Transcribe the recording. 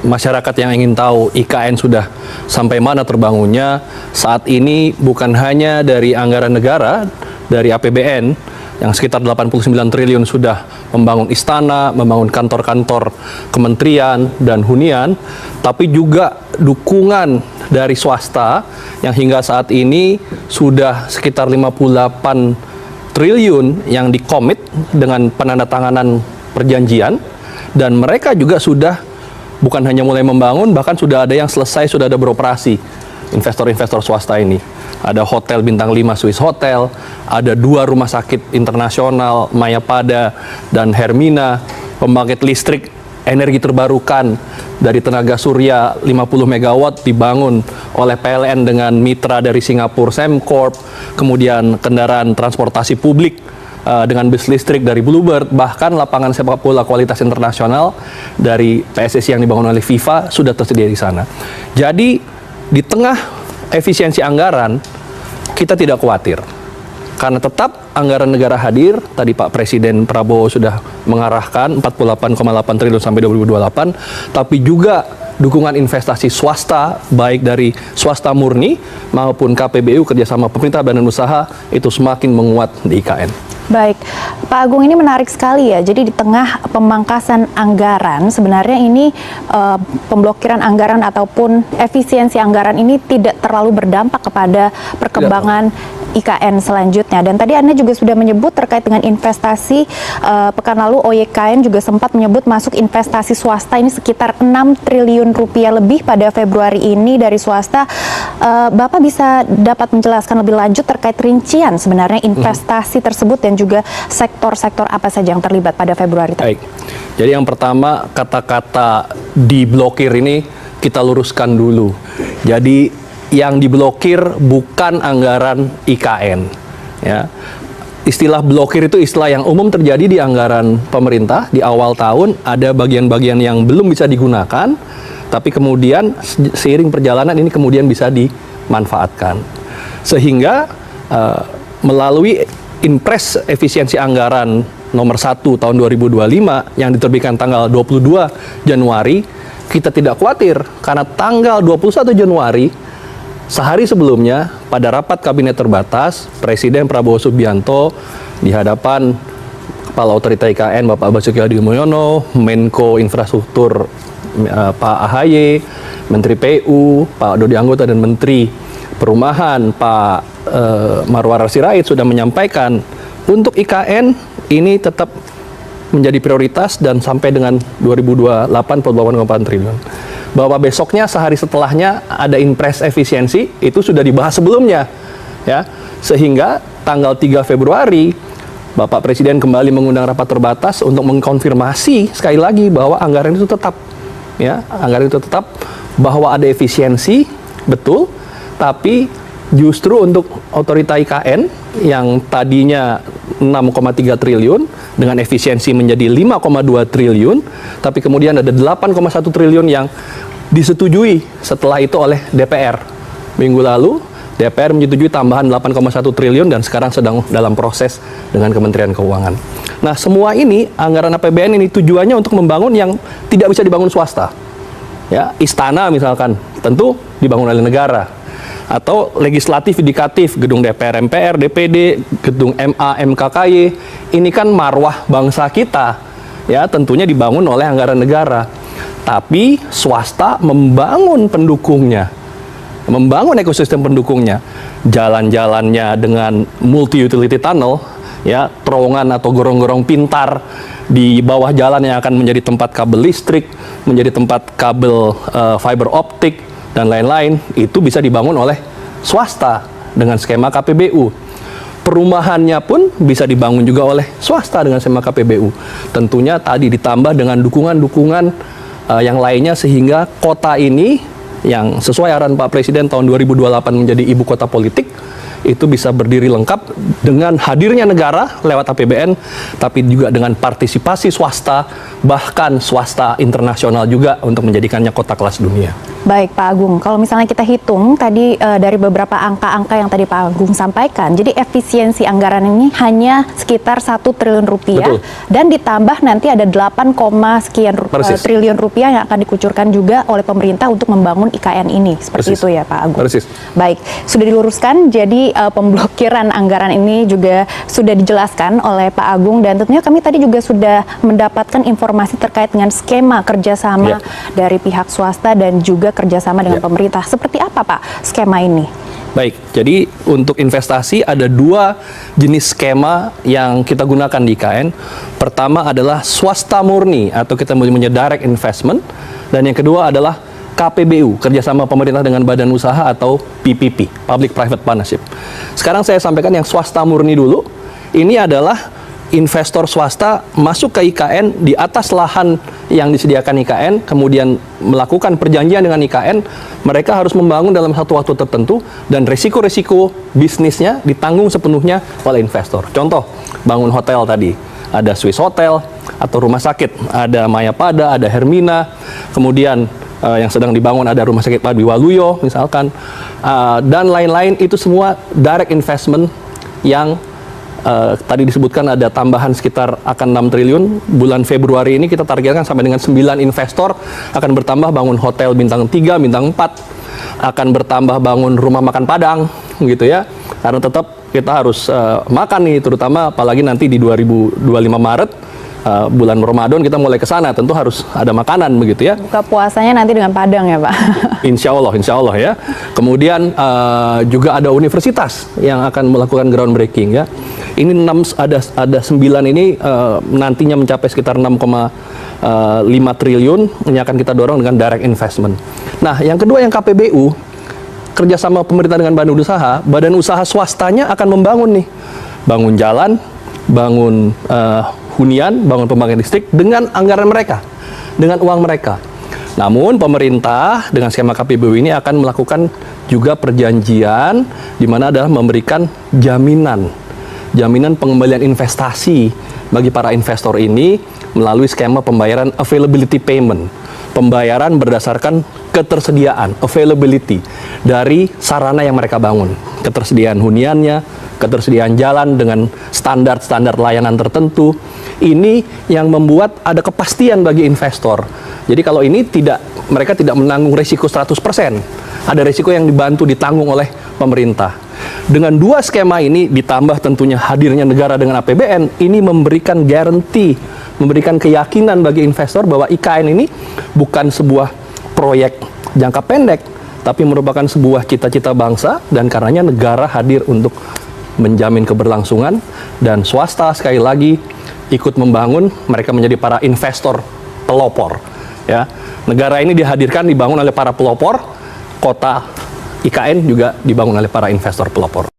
masyarakat yang ingin tahu IKN sudah sampai mana terbangunnya, saat ini bukan hanya dari anggaran negara, dari APBN yang sekitar 89 triliun sudah membangun istana, membangun kantor-kantor kementerian dan hunian, tapi juga dukungan dari swasta yang hingga saat ini sudah sekitar 58 triliun yang dikomit dengan penandatanganan perjanjian, dan mereka juga sudah bukan hanya mulai membangun, bahkan sudah ada yang selesai, sudah ada beroperasi investor-investor swasta ini. Ada hotel bintang 5 Swiss Hotel, ada 2 rumah sakit internasional, Mayapada dan Hermina, pembangkit listrik energi terbarukan dari tenaga surya 50 megawatt dibangun oleh PLN dengan mitra dari Singapura Sembcorp, kemudian kendaraan transportasi publik dengan bus listrik dari Bluebird, bahkan lapangan sepak bola kualitas internasional dari PSSI yang dibangun oleh FIFA sudah tersedia di sana. Jadi di tengah efisiensi anggaran, kita tidak khawatir. Karena tetap anggaran negara hadir, tadi Pak Presiden Prabowo sudah mengarahkan 48,8 triliun sampai 2028, tapi juga dukungan investasi swasta, baik dari swasta murni maupun KPBU, kerjasama pemerintah dan usaha, itu semakin menguat di IKN. Baik, Pak Agung, ini menarik sekali ya. Jadi di tengah pemangkasan anggaran, sebenarnya ini pemblokiran anggaran ataupun efisiensi anggaran ini tidak terlalu berdampak kepada perkembangan IKN selanjutnya. Dan tadi Anda juga sudah menyebut terkait dengan investasi, pekan lalu OYKN juga sempat menyebut masuk investasi swasta ini sekitar 6 triliun rupiah lebih pada Februari ini dari swasta. Bapak bisa dapat menjelaskan lebih lanjut terkait rincian sebenarnya investasi tersebut dan juga sektor-sektor apa saja yang terlibat pada Februari tadi? Baik, jadi yang pertama kata-kata diblokir ini kita luruskan dulu. Jadi yang diblokir bukan anggaran IKN, ya. Istilah blokir itu istilah yang umum terjadi di anggaran pemerintah di awal tahun, ada bagian-bagian yang belum bisa digunakan, tapi kemudian seiring perjalanan ini kemudian bisa dimanfaatkan. Sehingga melalui Impres Efisiensi Anggaran nomor 1 tahun 2025 yang diterbitkan tanggal 22 Januari, kita tidak khawatir karena tanggal 21 Januari sehari sebelumnya pada rapat kabinet terbatas, Presiden Prabowo Subianto di hadapan Kepala Otorita IKN Bapak Basuki Hadimulyono, Menko Infrastruktur Pak AHY, Menteri PU Pak Dodi Anggota dan Menteri Perumahan Pak Marwarar Sirait sudah menyampaikan untuk IKN ini tetap menjadi prioritas dan sampai dengan 2028 48,4 triliun. Bahwa besoknya sehari setelahnya ada Impres Efisiensi itu sudah dibahas sebelumnya, ya, sehingga tanggal 3 Februari Bapak Presiden kembali mengundang rapat terbatas untuk mengkonfirmasi sekali lagi bahwa anggaran itu tetap, ya, anggaran itu tetap, bahwa ada efisiensi betul, tapi justru untuk otorita IKN yang tadinya 6,3 triliun dengan efisiensi menjadi 5,2 triliun, tapi kemudian ada 8,1 triliun yang disetujui setelah itu oleh DPR. Minggu lalu DPR menyetujui tambahan 8,1 triliun dan sekarang sedang dalam proses dengan Kementerian Keuangan. Nah, semua ini anggaran APBN ini tujuannya untuk membangun yang tidak bisa dibangun swasta. Ya, istana misalkan tentu dibangun oleh negara. Atau legislatif, yudikatif, gedung DPR, MPR, DPD, gedung MA, MKKY, ini kan marwah bangsa kita, ya, tentunya dibangun oleh anggaran negara. Tapi swasta membangun pendukungnya, membangun ekosistem pendukungnya, jalan-jalannya dengan multi utility tunnel, ya, terowongan atau gorong-gorong pintar di bawah jalan yang akan menjadi tempat kabel listrik, menjadi tempat kabel fiber optik dan lain-lain, itu bisa dibangun oleh swasta dengan skema KPBU. Perumahannya pun bisa dibangun juga oleh swasta dengan skema KPBU. Tentunya tadi ditambah dengan dukungan-dukungan yang lainnya sehingga kota ini yang sesuai arahan Pak Presiden tahun 2028 menjadi ibu kota politik itu bisa berdiri lengkap dengan hadirnya negara lewat APBN, tapi juga dengan partisipasi swasta, bahkan swasta internasional juga untuk menjadikannya kota kelas dunia. Baik Pak Agung, kalau misalnya kita hitung tadi dari beberapa angka-angka yang tadi Pak Agung sampaikan, jadi efisiensi anggaran ini hanya sekitar 1 triliun rupiah. Betul. Dan ditambah nanti ada 8, sekian triliun rupiah yang akan dikucurkan juga oleh pemerintah untuk membangun IKN ini. Seperti Persis. itu ya Pak Agung? Persis. Baik, sudah diluruskan, jadi pemblokiran anggaran ini juga sudah dijelaskan oleh Pak Agung, dan tentunya kami tadi juga sudah mendapatkan informasi terkait dengan skema kerjasama dari pihak swasta dan juga kerjasama dengan pemerintah. Seperti apa Pak skema ini? Baik, jadi untuk investasi ada 2 jenis skema yang kita gunakan di IKN. Pertama adalah swasta murni atau kita menyebutnya direct investment, dan yang kedua adalah KPBU, kerjasama pemerintah dengan badan usaha atau PPP, Public Private Partnership. Sekarang saya sampaikan yang swasta murni dulu. Ini adalah investor swasta masuk ke IKN di atas lahan yang disediakan IKN, kemudian melakukan perjanjian dengan IKN, mereka harus membangun dalam satu waktu tertentu, dan resiko-resiko bisnisnya ditanggung sepenuhnya oleh investor. Contoh, bangun hotel tadi, ada Swiss Hotel, atau rumah sakit, ada Mayapada, ada Hermina, kemudian yang sedang dibangun ada rumah sakit Padwi Waluyo misalkan, dan lain-lain, itu semua direct investment yang tadi disebutkan ada tambahan sekitar akan 6 triliun. Bulan Februari ini kita targetkan sampai dengan 9 investor akan bertambah bangun hotel bintang 3, bintang 4, akan bertambah bangun rumah makan Padang gitu ya. Karena tetap kita harus makan nih, terutama apalagi nanti di 2025 Maret bulan Ramadan kita mulai ke sana, tentu harus ada makanan begitu ya. Buka puasanya nanti dengan Padang ya Pak? Insya Allah ya. Kemudian juga ada universitas yang akan melakukan groundbreaking ya. Ini ada 9 ini nantinya mencapai sekitar 6,5 triliun, ini akan kita dorong dengan direct investment. Nah, yang kedua yang KPBU, kerjasama pemerintah dengan badan usaha swastanya akan membangun nih, bangun jalan, bangun hunian, bangun pembangkit listrik dengan anggaran mereka, dengan uang mereka. Namun pemerintah dengan skema KPBU ini akan melakukan juga perjanjian di mana adalah memberikan jaminan pengembalian investasi bagi para investor ini melalui skema pembayaran availability payment, pembayaran berdasarkan ketersediaan availability dari sarana yang mereka bangun, ketersediaan huniannya, ketersediaan jalan dengan standar-standar layanan tertentu. Ini yang membuat ada kepastian bagi investor. Jadi kalau ini mereka tidak menanggung risiko 100%. Ada risiko yang ditanggung oleh pemerintah. Dengan 2 skema ini ditambah tentunya hadirnya negara dengan APBN, ini memberikan guarantee, memberikan keyakinan bagi investor bahwa IKN ini bukan sebuah proyek jangka pendek, tapi merupakan sebuah cita-cita bangsa, dan karenanya negara hadir untuk menjamin keberlangsungan, dan swasta sekali lagi ikut membangun, mereka menjadi para investor pelopor ya. Negara ini dibangun oleh para pelopor, kota IKN juga dibangun oleh para investor pelopor.